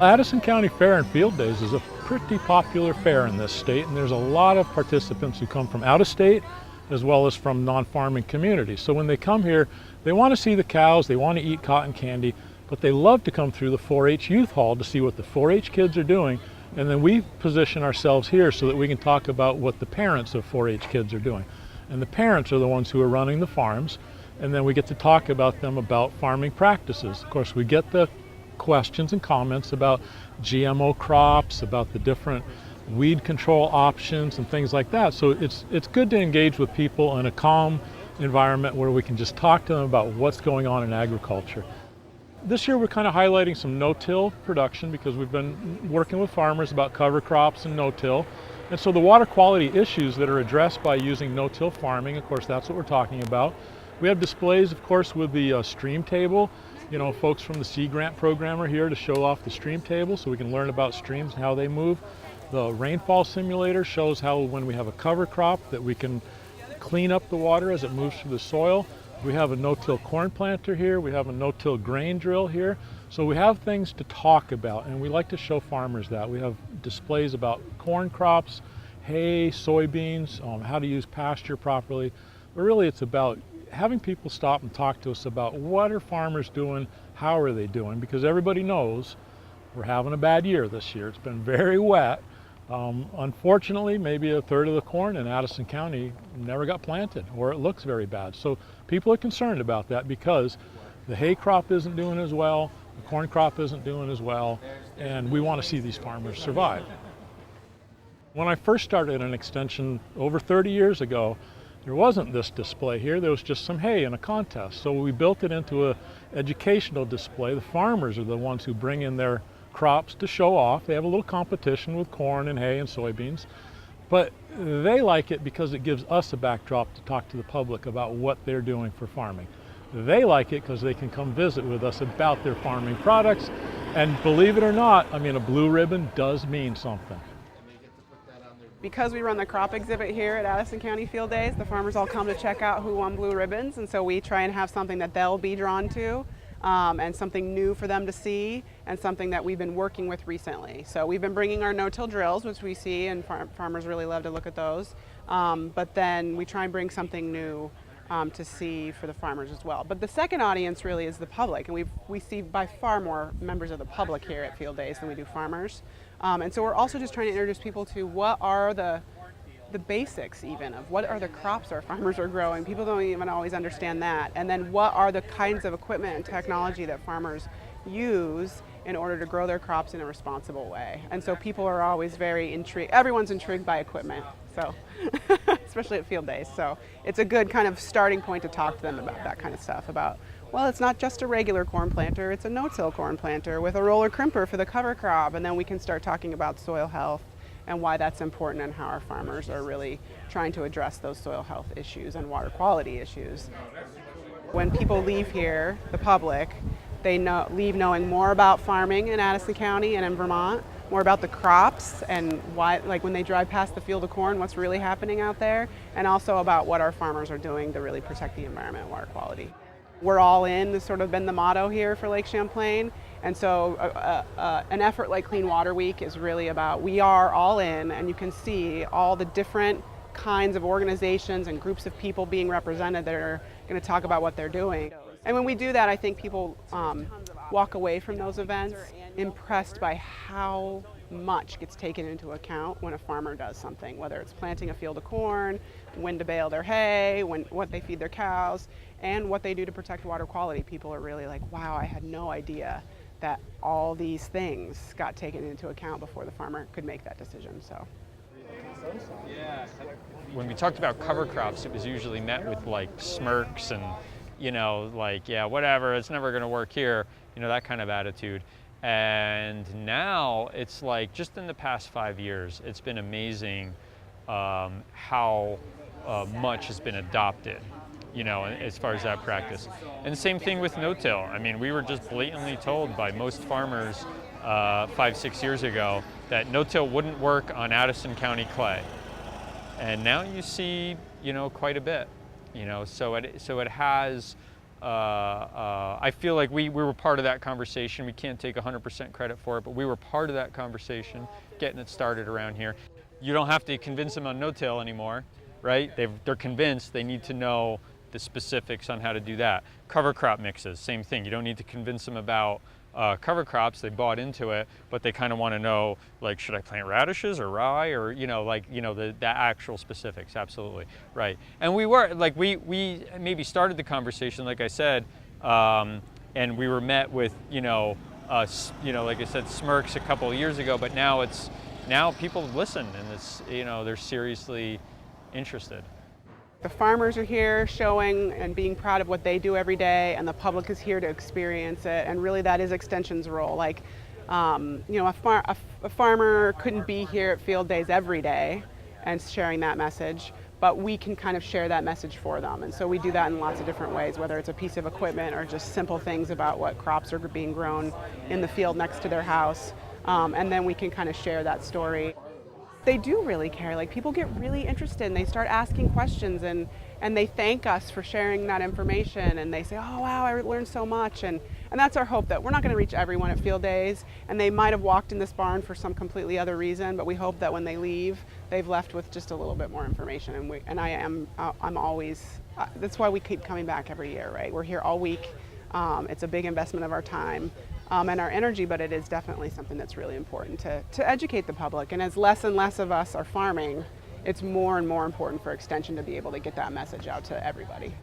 Addison County Fair and Field Days is a pretty popular fair in this state, and there's a lot of participants who come from out of state as well as from non-farming communities. So when they come here, they want to see the cows, they want to eat cotton candy, but they love to come through the 4-H youth hall to see what the 4-H kids are doing, and then we position ourselves here so that we can talk about what the parents of 4-H kids are doing. And the parents are the ones who are running the farms, and then we get to talk about them about farming practices. Of course, we get the questions and comments about GMO crops, about the different weed control options and things like that. So it's good to engage with people in a calm environment where we can just talk to them about what's going on in agriculture. This year we're kind of highlighting some no-till production because we've been working with farmers about cover crops and no-till. And so the water quality issues that are addressed by using no-till farming, of course, that's what we're talking about. We have displays, of course, with the stream table. You know, folks from the Sea Grant program are here to show off the stream table so we can learn about streams and how they move. The rainfall simulator shows how when we have a cover crop that we can clean up the water as it moves through the soil. We have a no-till corn planter here. We have a no-till grain drill here. So we have things to talk about, and we like to show farmers that. We have displays about corn crops, hay, soybeans, how to use pasture properly. But really it's about having people stop and talk to us about what are farmers doing, how are they doing, because everybody knows we're having a bad year this year. It's been very wet. Unfortunately, maybe a third of the corn in Addison County never got planted, or it looks very bad. So people are concerned about that because the hay crop isn't doing as well, the corn crop isn't doing as well, and we want to see these farmers survive. When I first started an extension over 30 years ago, there wasn't this display here, there was just some hay in a contest. So we built it into an educational display. The farmers are the ones who bring in their crops to show off. They have a little competition with corn and hay and soybeans, but they like it because it gives us a backdrop to talk to the public about what they're doing for farming. They like it because they can come visit with us about their farming products, and believe it or not, I mean, a blue ribbon does mean something. Because we run the crop exhibit here at Addison County Field Days, the farmers all come to check out who won blue ribbons, and so we try and have something that they'll be drawn to, and something new for them to see, and something that we've been working with recently. So we've been bringing our no-till drills, which we see, and farmers really love to look at those, but then we try and bring something new to see for the farmers as well. But the second audience really is the public, and we see by far more members of the public here at Field Days than we do farmers. And so we're also just trying to introduce people to what are the basics even of what are the crops our farmers are growing. People don't even always understand that. And then what are the kinds of equipment and technology that farmers use in order to grow their crops in a responsible way. And so people are always very intrigued. Everyone's intrigued by equipment, so especially at Field Days. So it's a good kind of starting point to talk to them about that kind of stuff, about, well, it's not just a regular corn planter, it's a no-till corn planter with a roller crimper for the cover crop, and then we can start talking about soil health and why that's important and how our farmers are really trying to address those soil health issues and water quality issues. When people leave here, the public, they leave knowing more about farming in Addison County and in Vermont, more about the crops and why, like when they drive past the field of corn, what's really happening out there, and also about what our farmers are doing to really protect the environment and water quality. We're all in has sort of been the motto here for Lake Champlain, and so an effort like Clean Water Week is really about we are all in, and you can see all the different kinds of organizations and groups of people being represented that are going to talk about what they're doing. And when we do that, I think people walk away from those events impressed by how much gets taken into account when a farmer does something, whether it's planting a field of corn, when to bale their hay, what they feed their cows, and what they do to protect water quality. People are really like, wow, I had no idea that all these things got taken into account before the farmer could make that decision. So. When we talked about cover crops, it was usually met with like smirks and, you know, like, yeah, whatever, it's never gonna work here, you know, that kind of attitude. And now it's like, just in the past 5 years, it's been amazing how much has been adopted, you know, as far as that practice. And the same thing with no-till. I mean, we were just blatantly told by most farmers 5-6 years ago that no-till wouldn't work on Addison County clay. And now you see, you know, quite a bit, you know, so it has I feel like we were part of that conversation. We can't take 100% credit for it, but we were part of that conversation, getting it started around here. You don't have to convince them on no-till anymore, right? They're convinced. They need to know the specifics on how to do that. Cover crop mixes, same thing. You don't need to convince them about cover crops. They bought into it, but they kind of want to know, like, should I plant radishes or rye, or the actual specifics. Absolutely right. And we were like, we maybe started the conversation, like I said, and we were met with like I said, smirks a couple of years ago, but now people listen, and they're seriously interested. The farmers are here showing and being proud of what they do every day, and the public is here to experience it. And really, that is Extension's role. Like, a farmer couldn't be here at field days every day and sharing that message, but we can kind of share that message for them. And so we do that in lots of different ways, whether it's a piece of equipment or just simple things about what crops are being grown in the field next to their house. And then we can kind of share that story. They do really care. Like, people get really interested and they start asking questions, and they thank us for sharing that information, and they say, oh wow, I learned so much. And that's our hope, that we're not going to reach everyone at field days, and they might have walked in this barn for some completely other reason, but we hope that when they leave, they've left with just a little bit more information. I'm always, that's why we keep coming back every year, right? We're here all week. It's a big investment of our time and our energy, but it is definitely something that's really important to educate the public. And as less and less of us are farming, it's more and more important for Extension to be able to get that message out to everybody.